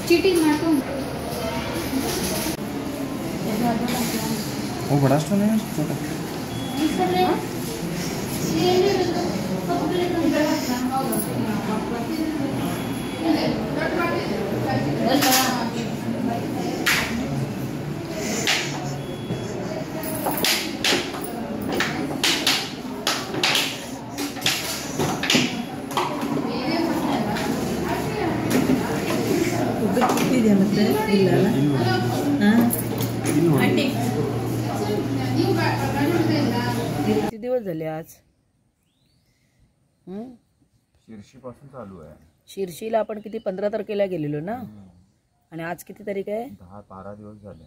Cheating मारतो वो बड़ा स्टोन है छोटा किती दिवस झाले आज? शिर्शी पासून चालू आहे. शिर्शीला आपण किती 15 तारखेला गेलेलो ना. आणि आज किती तारीख आहे? 10-12 दिवस झाले.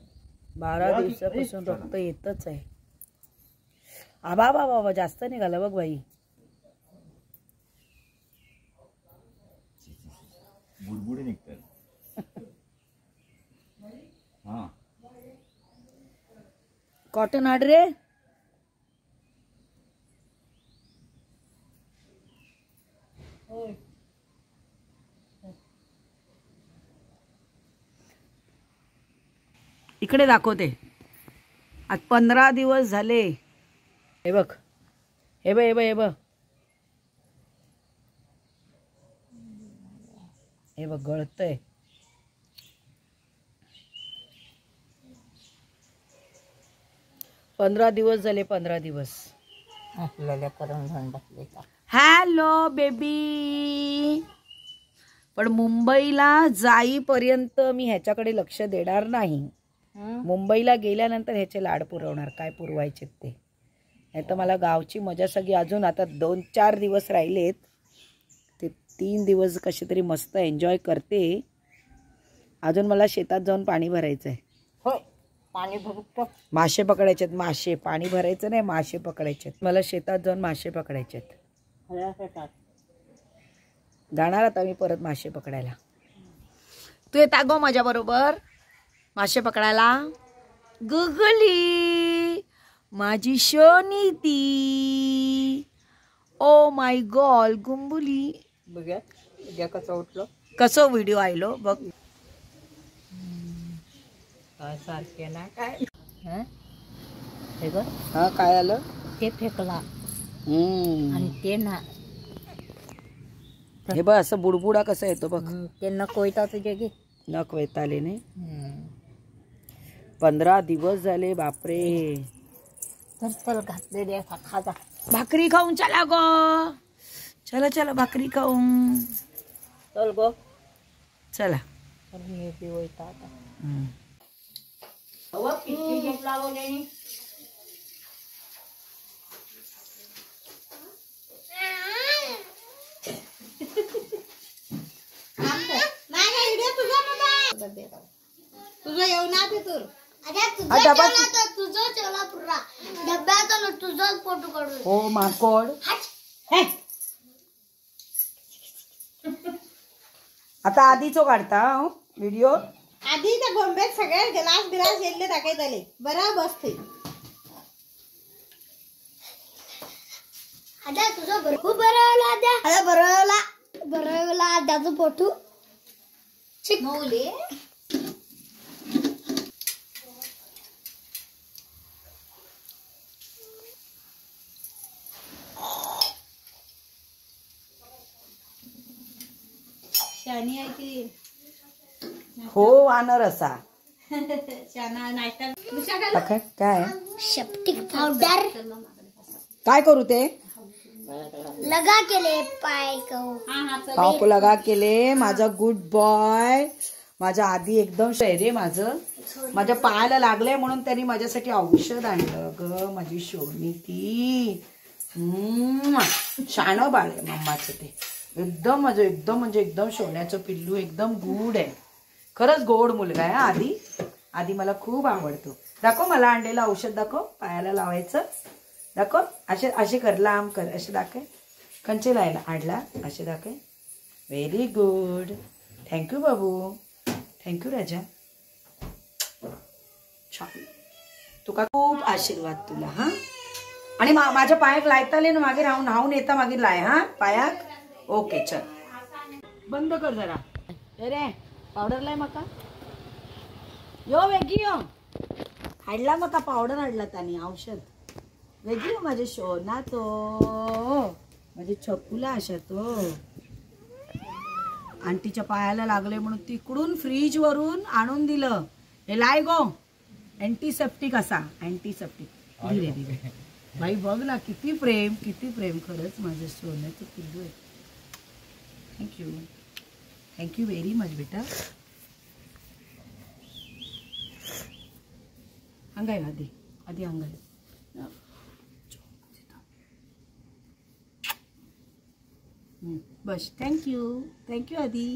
12 दिवसापासून रक्त येतच आहे. आबा बाबा जास्त निघाला बघ बाई. बुडबुडे निघतात. हा कॉटन हाड रे. इकडे दाखवते. आज 15 दिवस झाले. हे बघ हे बघ हे बघ हे बघ हे बघ गळतंय. पंधरा दिवस झाले. 15 दिवस आपल्याला करून घेऊन बसले. Hello baby. पण मुंबईला जाईपर्यंत मी ह्याच्याकडे लक्ष देणार नाही. मुंबईला गेल्यानंतर ह्याचे लाड पुरवणार. काय पुरवायचे ते. नाही तर मला गावची मजा सगळी अजून आता 2-4 दिवस राहिलेत. ते 3 दिवस कसे तरी मस्त एन्जॉय करते. अजून मला शेतात जाऊन पाणी भरायचं आहे. होय पाणी भरतो. मासे पकडायचेत. मासे. पाणी भरायचं नाही, मासे पकडायचेत. मला शेतात जाऊन मासे पकडायचेत. जाणार आता मी परत मासे पकडायला. तू येता गो माझ्या बरोबर मासे पकडायला. गुगली माझी शोनी ती. Oh my God गुंबुली. बघ्या उद्या कसं उठलो. कसं व्हिडिओ आयलो बघ. काय सारखे ना काय. हे बघ हा काय आलं ते फेकला आणि ते ना हे बघ असं बुडबुडा कसा येतो बघ. ते नको येतात तुझे घे. नख वैताले नाही. 15 दिवस झाले बापरे. तर चल घातले दे खाजा. भाकरी खाऊन चला गो. चला चला भाकरी खाऊन चल गो चला. मी पिवळता आता. तुझं येऊ ना तिथून तुझाच फोटो काढू. हो माकोड. आता आधीचो काढता व्हिडिओ. आधी त्या बॉम्बेत सगळ्या ग्लास बिलास येले टाकायत आले बरा बसते. आता तुझं खूप बरवला. आता बरवला आद्याचं फोटो शिकवले. शानी आहे की हो वानर असा. शाना नाश्ता काय शेप्टिक पावडर काय करू ते. लगा केले पाय पाव को लगा केले. माझा गुड बॉय. माझ्या आधी एकदम रे माझं. माझ्या पायाला लागलंय म्हणून त्यांनी माझ्यासाठी औषध आणलं ग. माझी शोनी ती शाणं बाळ आहे मम्माचं ते. एकदम माझं एकदम म्हणजे एकदम सोन्याचं पिल्लू. एकदम गुड आहे. खरंच गोड मुलगा आहे. आधी मला खूप आवडतो. दाखव मला आणलेलं औषध दाखव. पायाला लावायचं दाखव. असे कर लांब कर. असे दाखव. कंचे लायला आणला असे दाखव. Very good. थँक्यू बाबू. थँक्यू राजा. छान. तुका खूप आशीर्वाद तुला. हा आणि माझ्या पायाक लायताले ना मागे राहून न्हावून येता मागे लाय. हा पायाक. ओके चल बंद कर जरा. अरे पावडर लाय माका यो वेगी यो हाडला माका पावडर हाडला त्याने औषध वेगी यो माझे शोना तो माझे छकुला अशा तो आंटीच्या पायाला लागले म्हणून तिकडून फ्रीज वरून आणून दिलं हे लाय गो अँटीसेप्टिक असा अँटीसेप्टिक धीरे धीरे भाई बघ ना किती प्रेम खरंच माझं सोन्याचं पिल्लू आहे थँक्यू व्हेरी मच बेटा अंगाय आधी अंगाय बस थँक्यू आधी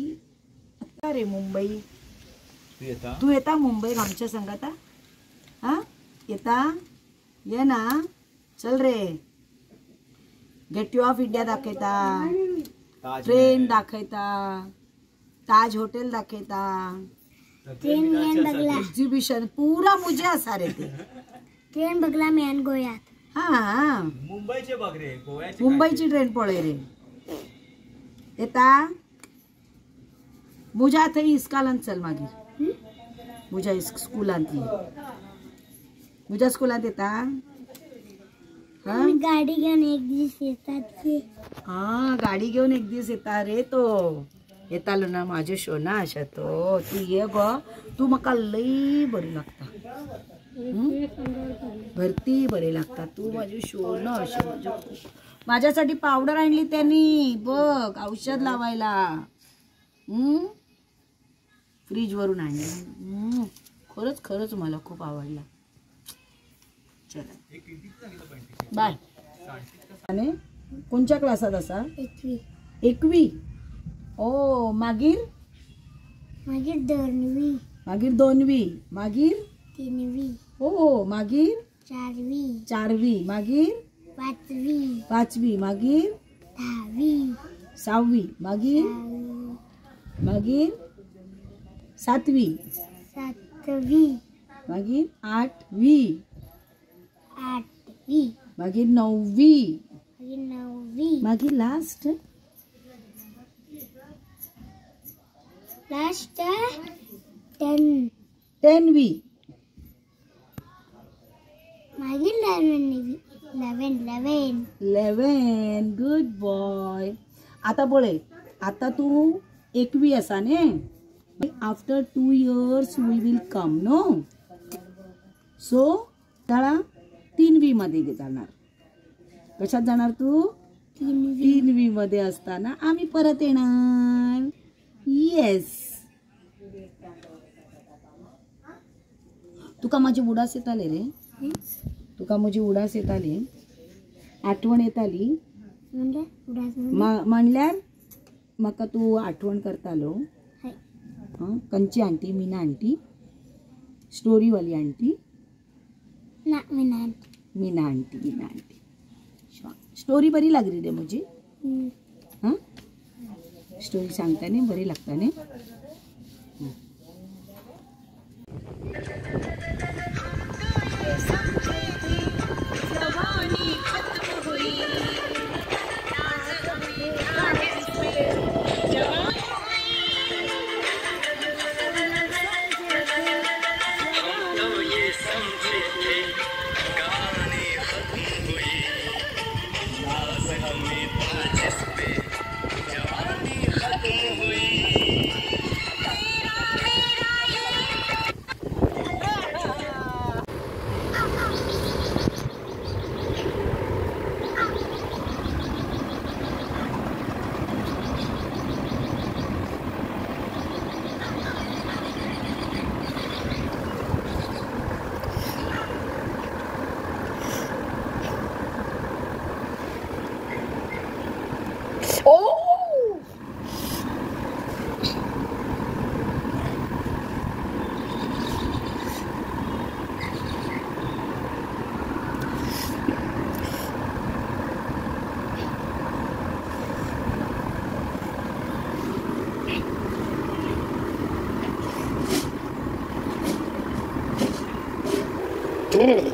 अरे मुंबई तू येता मुंबईत आमच्या संगात हा येता ये ना चल रे गेटवे ऑफ इंडिया दाखयता ट्रेन दाखयता ताज हॉटेल दाखयता एक्झिबिशन पूरा मुझे असा रे ते ट्रेन बघला मी आणि गोव्यात हा मुंबईचे बघ रे गोव्याचे मुंबईची ट्रेन पळय रे येता मुझ्या थंय इस्कालांत चल मागीर मुझ्या स्कुलांतली मुझ्या स्कुलांत येता गाडी घेऊन एक दिवस येतात हा गाडी घेऊन एक दिवस येता रे तो येतालो ना माझे शोना अशा तो तू ये ग तू म्हाका लई बरी लागता भरती बरी लागता तू माझी शोना अशा माझ्यासाठी पावडर आणली त्यांनी बघ औषध लावायला फ्रीज वरून आणली खरंच मला खूप आवडला चला बाय आणि कोणत्या क्लासात असा 1वी ओ मागीर 2वी मागीर 2वी मागीर 3वी ओ मागीर 4वी मागीर 5वी मागीर 6वी मागीर 7वी मागीर 8वी मागीर 9वी मागीर लास्ट 10वी मागीर 11 गुड बॉय आता पळय आता तू 1वी असा ने after 2 years we will come no so त्याला 3वी मध्ये जाणार कशात जाणार तू 3वी मध्ये असताना आम्ही परत येणार येस तुका माझी उडास येताले रे तुका माझी उडास येताली आठवण येताली म्हणल्यार म्हाका तू आठवण करतालो कंची आंटी मीना आंटी स्टोरीवाली आंटी मीना आंटी स्टोरी बरी लागली रे मुझी हाँ स्टोरी सांगताने बरी लागताने Dude.